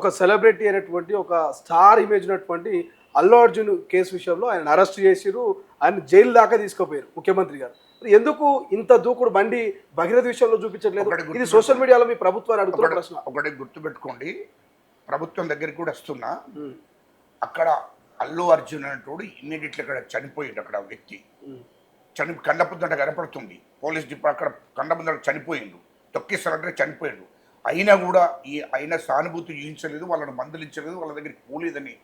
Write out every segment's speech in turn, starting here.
ఒక సెలబ్రిటీ అయినటువంటి ఒక స్టార్ ఇమేజ్ ఉన్నటువంటి అల్లు అర్జున్ కేసు విషయంలో ఆయన అరెస్ట్ చేసిరు, ఆయన జైలు దాకా తీసుకుపోయారు ముఖ్యమంత్రి గారు. ఎందుకు ఇంత దూకుడు బండి భగీరథ విషయంలో చూపించట్లేదు? ఇది సోషల్ మీడియాలో మీ ప్రభుత్వాన్ని అడుగుతున్న ప్రశ్న. ఒకటి గుర్తుపెట్టుకోండి, ప్రభుత్వం దగ్గరికి కూడా వస్తున్నా, అక్కడ అల్లు అర్జున్ అనేటోడు ఇమ్మీడియట్లీ అక్కడ చనిపోయిండు. అక్కడ వ్యక్తి కండపుద్దంట కనపడుతుంది, పోలీస్ డిపా అక్కడ కండపుద్దంట చనిపోయిండు, తొక్కిస్తారంటే చనిపోయిండు. అయినా కూడా ఆయన సానుభూతి చూపించలేదు, వాళ్ళని మందలించలేదు, వాళ్ళ దగ్గరికి పోలేదని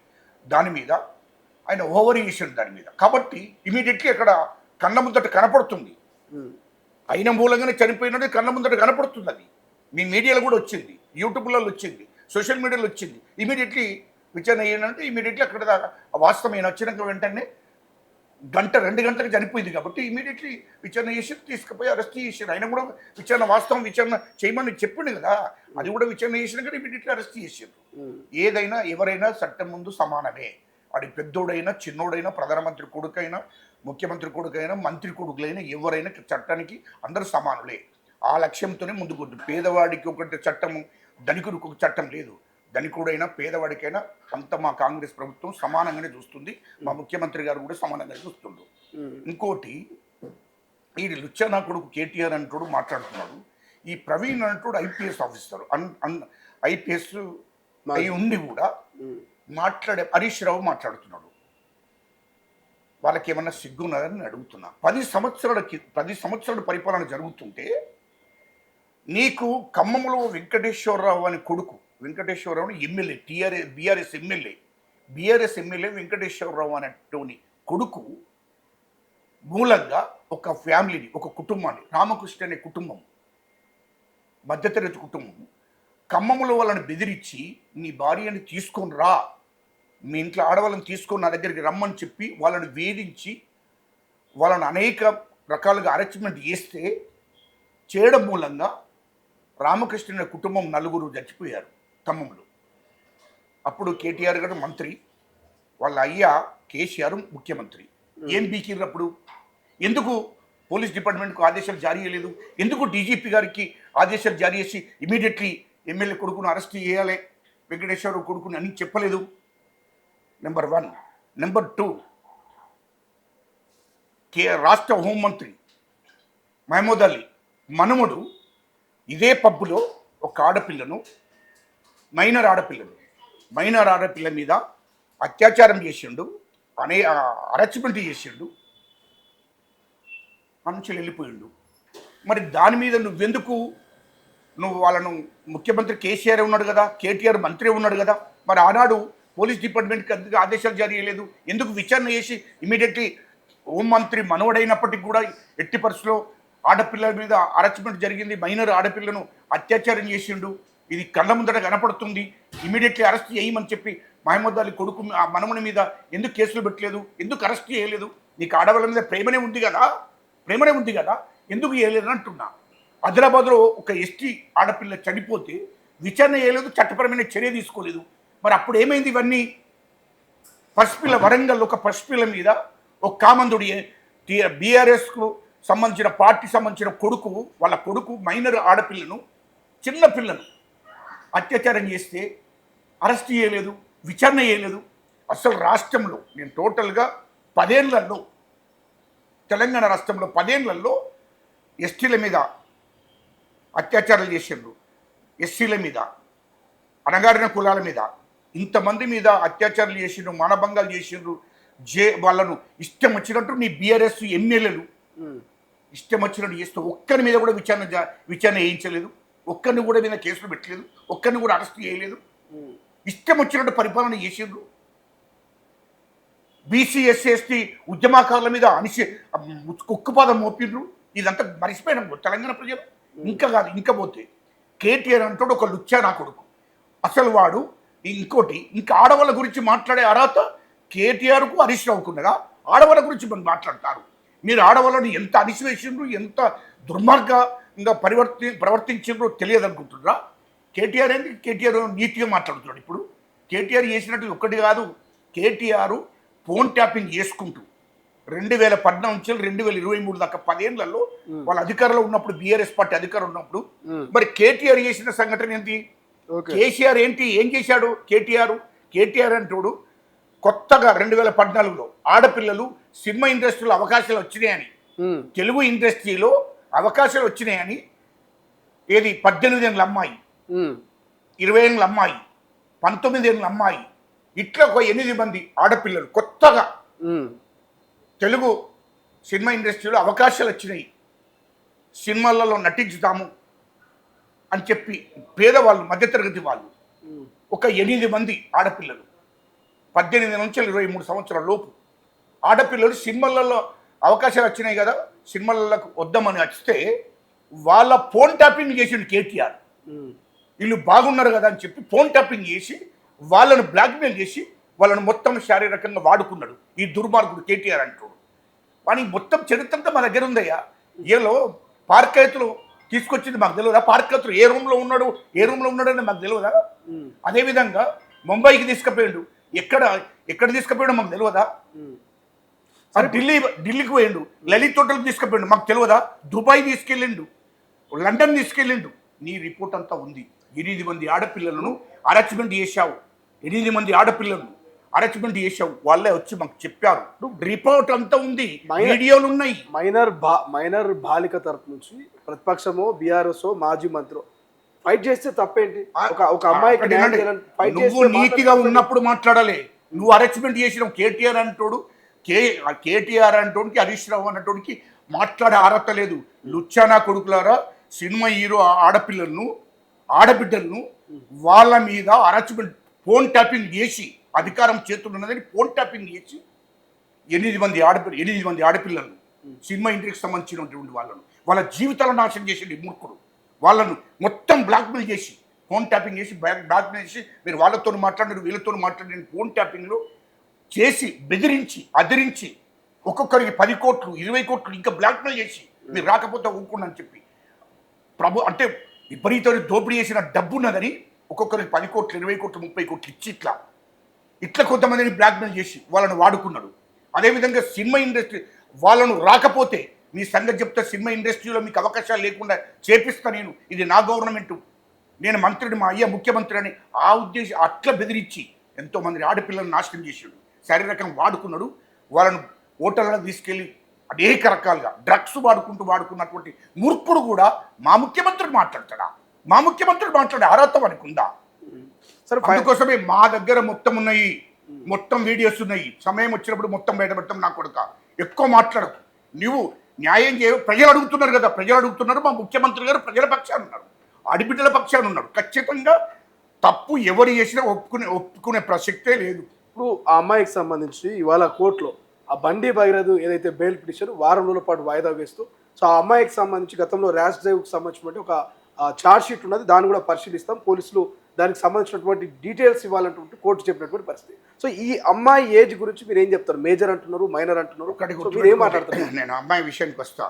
దాని మీద ఆయన ఓవర్ చేసాడు దాని మీద. కాబట్టి ఇమీడియట్లీ అక్కడ కళ్ళ ముందట కనపడుతుంది, అయిన మూలంగానే చనిపోయినది కళ్ళ ముందట కనపడుతుంది. అది మీ మీడియాలో కూడా వచ్చింది, యూట్యూబ్లలో వచ్చింది, సోషల్ మీడియాలో వచ్చింది. ఇమీడియట్లీ విచారణ అయ్యిందంటే ఇమీడియట్లీ అక్కడ వాస్తవం వచ్చినాక వెంటనే 2 గంటలకు చనిపోయింది. కాబట్టి ఇమీడియట్లీ విచారణ చేసి తీసుకుపోయి అరెస్ట్ చేసారు. ఆయన కూడా విచారణ వాస్తవం విచారణ చేయమని చెప్పిండు కదా, అది కూడా విచారణ చేసినాక ఇమీడియట్లీ అరెస్ట్ చేసారు. ఏదైనా ఎవరైనా చట్టం ముందు సమానమే. వాడి పెద్దోడైనా చిన్నోడైనా ప్రధానమంత్రి కొడుకైనా ముఖ్యమంత్రి కొడుకైనా మంత్రి కొడుకులైనా ఎవరైనా చట్టానికి అందరూ సమానులే. ఆ లక్ష్యంతోనే ముందుకు. పేదవాడికి ఒకటి చట్టము, ధనికుడికి ఒక చట్టం లేదు. ధనికుడైనా పేదవాడికైనా అంత మా కాంగ్రెస్ ప్రభుత్వం సమానంగానే చూస్తుంది. మా ముఖ్యమంత్రి గారు కూడా సమానంగానే చూస్తుండ్రు. ఇంకోటి, ఈ లుచ్చనా కొడుకు కేటీఆర్ అంటూ మాట్లాడుతున్నాడు. ఈ ప్రవీణ్ అంటూ ఐపీఎస్ ఆఫీసర్, ఐపీఎస్ అయి ఉండి కూడా హరీష్ రావు మాట్లాడుతున్నాడు. వాళ్ళకి ఏమన్నా సిగ్గున్నదని అడుగుతున్నా. 10 సంవత్సరాల పరిపాలన జరుగుతుంటే నీకు ఖమ్మంలో వెంకటేశ్వరరావు అని కొడుకు, వెంకటేశ్వరరావుని ఎమ్మెల్యే, బీఆర్ఎస్ ఎమ్మెల్యే వెంకటేశ్వరరావు అనేటువంటి కొడుకు మూలంగా ఒక ఫ్యామిలీని, ఒక కుటుంబాన్ని, రామకృష్ణ అనే కుటుంబం, మధ్యతరగతి కుటుంబం, ఖమ్మంలో వాళ్ళని బెదిరించి నీ భార్యని తీసుకొని రా, మీ ఇంట్లో ఆడవాళ్ళని తీసుకొని నా దగ్గరికి రమ్మని చెప్పి వాళ్ళని వేధించి వాళ్ళని అనేక రకాలుగా అరెస్ట్మెంట్ చేస్తే చేయడం మూలంగా రామకృష్ణ కుటుంబం 4 చచ్చిపోయారు ఖమ్మంలో. అప్పుడు కేటీఆర్ గారు మంత్రి, వాళ్ళ అయ్యా కేసీఆర్ ముఖ్యమంత్రి. ఏం బీకిర్రు అప్పుడు? ఎందుకు పోలీస్ డిపార్ట్మెంట్కు ఆదేశాలు జారీ చేయలేదు? ఎందుకు డీజీపీ గారికి ఆదేశాలు జారీ చేసి ఇమీడియట్లీ ఎమ్మెల్యే కొడుకును అరెస్ట్ చేయాలి, వెంకటేశ్వర కొడుకుని అని చెప్పలేదు? నెంబర్ 1. నెంబర్ 2, రాష్ట్ర హోంమంత్రి మహమూద్ అలీ మనుమడు ఇదే పబ్బులో ఒక ఆడపిల్లను, మైనర్ ఆడపిల్ల మీద అత్యాచారం చేసిండు, అరెస్ట్మెంట్ చేసిండు, మనుషులు వెళ్ళిపోయిండు. మరి దాని మీద నువ్వు వాళ్ళను, ముఖ్యమంత్రి కేసీఆర్ ఉన్నాడు కదా, కేటీఆర్ మంత్రి ఉన్నాడు కదా, మరి ఆనాడు పోలీస్ డిపార్ట్మెంట్కి ఆదేశాలు జారీ చేయలేదు? ఎందుకు విచారణ చేసి ఇమీడియట్లీ హోంమంత్రి మనవడైనప్పటికీ కూడా ఎట్టి పరిస్థితుల్లో ఆడపిల్లల మీద అరెస్ట్మెంట్ జరిగింది, మైనర్ ఆడపిల్లను అత్యాచారం చేసిండు, ఇది కళ్ళ ముందట కనపడుతుంది, ఇమీడియట్లీ అరెస్ట్ చేయమని చెప్పి మహమూద్ అలీ కొడుకు ఆ మనవని మీద ఎందుకు కేసులు పెట్టలేదు? ఎందుకు అరెస్ట్ చేయలేదు? నీకు ఆడవాళ్ళ మీద ప్రేమనే ఉంది కదా, ఎందుకు చేయలేదు అంటున్నా. ఆదిలాబాద్లో ఒక ఎస్టీ ఆడపిల్ల చనిపోతే విచారణ చేయలేదు, చట్టపరమైన చర్య తీసుకోలేదు. మరి అప్పుడు ఏమైంది? ఇవన్నీ పసిపిల్ల, వరంగల్ ఒక పసిపిల్ల మీద ఒక కామందుడి బీఆర్ఎస్కు సంబంధించిన పార్టీకి సంబంధించిన కొడుకు, వాళ్ళ కొడుకు మైనర్ ఆడపిల్లను, చిన్న పిల్లను అత్యాచారం చేస్తే అరెస్ట్ చేయలేదు, విచారణ చేయలేదు. అసలు రాష్ట్రంలో నేను టోటల్గా 10 ఏళ్లలో, తెలంగాణ రాష్ట్రంలో 10 ఏళ్లలో ఎస్టీల మీద అత్యాచారాలు చేసిండ్రు, ఎస్సీల మీద, అణగారిన కులాల మీద, ఇంతమంది మీద అత్యాచారాలు చేసిండ్రు, మానభంగాలు చేసిండ్రు. వాళ్ళను ఇష్టం వచ్చినట్టు నీ బీఆర్ఎస్ ఎమ్మెల్యేలు ఇష్టం వచ్చినట్టు చేస్తూ ఒక్కరి మీద కూడా విచారణ చేయించలేదు, ఒక్కరిని కూడా మీద కేసులు పెట్టలేదు, ఒక్కరిని కూడా అరెస్ట్ చేయలేదు. ఇష్టం వచ్చినట్టు పరిపాలన చేసిండ్రు. బీసీ ఎస్సీ ఎస్టీ ఉద్యమకారుల మీద ఉక్కుపాదం మోపిండ్రు. ఇదంతా మరిచిపోయినాం తెలంగాణ ప్రజలు. ఇంకా పోతే కేటీఆర్ అంటాడు ఒక లుచ్చా నా కొడుకు. అసలు వాడు ఇంకోటి, ఇంకా ఆడవాళ్ళ గురించి మాట్లాడే అర్హత కేటీఆర్కు హరీష్ రావుకు ఉన్నదా? ఆడవాళ్ళ గురించి మనం మాట్లాడతారు. మీరు ఆడవాళ్ళని ఎంత అణిసివేసిండ్రు, ఎంత దుర్మార్గంగా ప్రవర్తించిండ్రో తెలియదు అనుకుంటున్నారా? కేటీఆర్ ఏంటి? కేటీఆర్ నీతిగా మాట్లాడుతున్నాడు. ఇప్పుడు కేటీఆర్ చేసినట్టు ఒక్కటి కాదు, కేటీఆర్ ఫోన్ ట్యాపింగ్ చేసుకుంటూ 2014 నుంచి 2023 దాకా 10 ఏళ్లలో వాళ్ళ అధికారంలో ఉన్నప్పుడు, బీఆర్ఎస్ పార్టీ అధికారం ఉన్నప్పుడు మరి కేటీఆర్ చేసిన సంఘటన ఏంటి? ఓకే. కేసీఆర్ ఏం చేశాడు? కేటీఆర్ అంటోడు కొత్తగా 2014లో ఆడపిల్లలు సినిమా ఇండస్ట్రీలో అవకాశాలు వచ్చినాయని, ఉమ్, తెలుగు ఇండస్ట్రీలో అవకాశాలు వచ్చినాయని, ఏది 18 ఏళ్ళ అమ్మాయి, ఉమ్, 20 ఏళ్ళ అమ్మాయి, 19 ఏళ్ళ అమ్మాయి, ఇట్లా ఒక 8 మంది ఆడపిల్లలు కొత్తగా ఉమ్, తెలుగు సినిమా ఇండస్ట్రీలో అవకాశాలు వచ్చినాయి, సినిమాలలో నటించుతాము అని చెప్పి పేదవాళ్ళు, మధ్యతరగతి వాళ్ళు ఉమ్, ఒక 8 మంది ఆడపిల్లలు 18 నుంచి 23 సంవత్సరాల లోపు ఆడపిల్లలు సినిమాలలో అవకాశాలు వచ్చినాయి కదా, సినిమాలకు వద్దామని వస్తే వాళ్ళ ఫోన్ ట్యాపింగ్ చేసిండు కేటీఆర్. ఉమ్, వీళ్ళు బాగున్నారు కదా అని చెప్పి ఫోన్ ట్యాపింగ్ చేసి వాళ్ళను బ్లాక్మెయిల్ చేసి వాళ్ళను మొత్తం శారీరకంగా వాడుకున్నాడు ఈ దుర్మార్గుడు కేటీఆర్ అంటాడు. వానికి మొత్తం చరిత్రంతా మా దగ్గర ఉందయ్యా. ఏలో పార్కైతులు తీసుకొచ్చింది మాకు తెలియదా? పార్కైతులు ఏ రూమ్లో ఉన్నాడు అని మాకు తెలియదా? ఉమ్, అదేవిధంగా ముంబైకి తీసుకుపోయాడు. ఎక్కడ తీసుకుపోయాడో మాకు తెలియదా? ఉమ్. ఢిల్లీకి పోయిండు, లలిత్ హోటల్కి తీసుకుపోయిండు, మాకు తెలియదా? దుబాయ్ తీసుకెళ్ళిండు, లండన్ తీసుకెళ్ళిండు. నీ రిపోర్ట్ అంతా ఉంది. 8 మంది ఆడపిల్లలను అరెస్ట్మెంట్ చేశావు, 8 మంది ఆడపిల్లలను అరెస్ట్మెంట్ చేశావు. వాళ్ళే వచ్చి మాకు చెప్పారు. రిపోర్ట్ అంతా ఉంది, వీడియోలు ఉన్నాయి. మైనర్ బాలిక తరపు నుంచి ప్రతిపక్షమో బీఆర్ఎస్ మాజీ మంత్రి ఫైట్ చేస్తే తప్పేంటి? ఒక అమ్మాయికి న్యాయం చేయాలని fight నువ్వు చేస్తే నీతిగా ఉన్నప్పుడు మాట్లాడాలి. నువ్వు అరెస్ట్మెంట్ చేసినావు. కేటీఆర్ అంటోడికి, హరీష్ రావు అన్నటోడికి మాట్లాడే అర్హత లేదు. లుచ్చానా కొడుకులారా, సినిమా హీరో ఆడబిడ్డలను వాళ్ళ మీద అరెస్ట్మెంట్ ఫోన్ ట్యాపింగ్ చేసి, అధికారం చేతులు ఉన్నదని ఫోన్ ట్యాపింగ్ చేసి 8 మంది ఆడపిల్లలను, సినిమా ఇండస్ట్రీకి సంబంధించినటువంటి వాళ్ళ జీవితాలను నాశనం చేసింది ఈ మూర్ఖుడు. వాళ్ళను మొత్తం బ్లాక్మెయిల్ చేసి, ఫోన్ ట్యాపింగ్ చేసి బ్లాక్మెయిల్ చేసి, మీరు వాళ్ళతో మాట్లాడినారు, వీళ్ళతో మాట్లాడిన ఫోన్ ట్యాపింగ్లో చేసి బెదిరించి అదిరించి ఒక్కొక్కరికి 10 కోట్లు 20 కోట్లు ఇంకా బ్లాక్మెయిల్ చేసి మీరు రాకపోతే ఊరుకోండి అని చెప్పి అంటే విపరీతమైన దోపిడీ చేసిన డబ్బు ఉన్నదని ఒక్కొక్కరికి 10 కోట్లు 20 కోట్లు 30 కోట్లు ఇచ్చి ఇట్లా కొంతమందిని బ్లాక్మెయిల్ చేసి వాళ్ళను వాడుకున్నాడు. అదేవిధంగా సినిమా ఇండస్ట్రీ వాళ్ళను రాకపోతే మీ సంగతి చెప్తే సినిమా ఇండస్ట్రీలో మీకు అవకాశాలు లేకుండా చేపిస్తా, ఇది నా గవర్నమెంటు, నేను మంత్రిని, మా అయ్య ముఖ్యమంత్రి అని ఆ ఉద్దేశం అట్లా బెదిరించి ఎంతోమంది ఆడపిల్లలను నాశనం చేసాడు, శారీరకంగా వాడుకున్నాడు. వాళ్ళను హోటళ్ళలో తీసుకెళ్ళి అనేక రకాలుగా డ్రగ్స్ వాడుకున్నటువంటి మూర్ఖుడు కూడా మా ముఖ్యమంత్రి మాట్లాడతాడా? మా ముఖ్యమంత్రి మాట్లాడే అర్హత వానికి ఉందా? సరే, అందుకోసమే మా దగ్గర మొత్తం ఉన్నాయి, మొత్తం వీడియోస్ ఉన్నాయి. సమయం వచ్చినప్పుడు మొత్తం బయటపెడతాం. నా కొడుక ఎక్కువ మాట్లాడకు. నువ్వు న్యాయం ప్రజలు అడుగుతున్నారు. మా ముఖ్యమంత్రి గారు ప్రజల పక్షాన ఉన్నారు, ఆడబిడ్డల పక్షాన ఉన్నారు. ఖచ్చితంగా తప్పు ఎవరు చేసినా ఒప్పుకునే ప్రసక్తే లేదు. ఇప్పుడు ఆ అమ్మాయికి సంబంధించి ఇవాళ కోర్టులో ఆ బండి భగీరథ ఏదైతే బెయిల్ పిటిషన్ వారం రోజుల పాటు వాయిదా వేస్తూ, సో ఆ అమ్మాయికి సంబంధించి గతంలో ర్యాష్ డ్రైవ్కి సంబంధించినటువంటి ఒక ఛార్జ్ షీట్ ఉన్నది, దాన్ని కూడా పరిశీలిస్తాం, పోలీసులు దానికి సంబంధించినటువంటి డీటెయిల్స్ ఇవ్వాలంటే కోర్టు చెప్పినటువంటి పరిస్థితి. సో ఈ అమ్మాయి ఏజ్ గురించి మీరు ఏం చెప్తారు? మేజర్ అంటున్నారు, మైనర్ అంటున్నారు, మీరు ఏం మాట్లాడతారు? నేను అమ్మాయి విషయానికి వస్తా.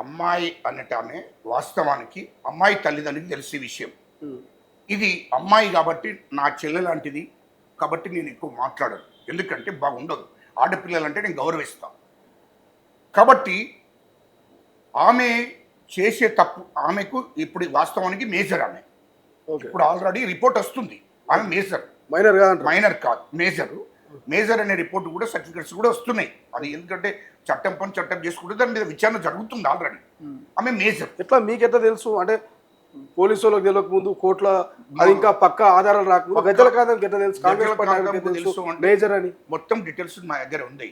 అమ్మాయి అనటానే వాస్తవానికి అమ్మాయి తల్లిదండ్రులకు తెలిసే విషయం. ఇది అమ్మాయి కాబట్టి నా చెల్లె లాంటిది కాబట్టి నేను ఎక్కువ మాట్లాడను, ఎందుకంటే బాగుండదు. ఆడపిల్లలంటే నేను గౌరవిస్తాను. కాబట్టి ఆమె చేసే తప్పు, ఆమెకు ఇప్పుడు వాస్తవానికి మేజర్. ఆమె ఇప్పుడు ఆల్రెడీ రిపోర్ట్ వస్తుంది, ఆమె మైనర్ కాదు మేజర్ అనే రిపోర్ట్ కూడా, సర్టిఫికెట్స్ కూడా వస్తున్నాయి. అది ఎందుకంటే చట్టం చేసుకుంటే దాని మీద విచారణ జరుగుతుంది ఆల్రెడీ. ఆమె మేజర్. ఎట్లా మీకెట్లా తెలుసు? అంటే పోలీసు వాళ్ళకి తెలియక ముందు కోర్టులో అది ఇంకా పక్క ఆధారాలు రాకముందు గజల కాదానికి ఎట్లా తెలుసు? కాంగ్రెస్ మేజర్ అని మొత్తం డీటెయిల్స్ మా దగ్గర ఉంది.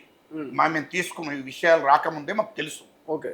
మేము తీసుకున్న విషయాలు రాకముందే మాకు తెలుసు. ఓకే.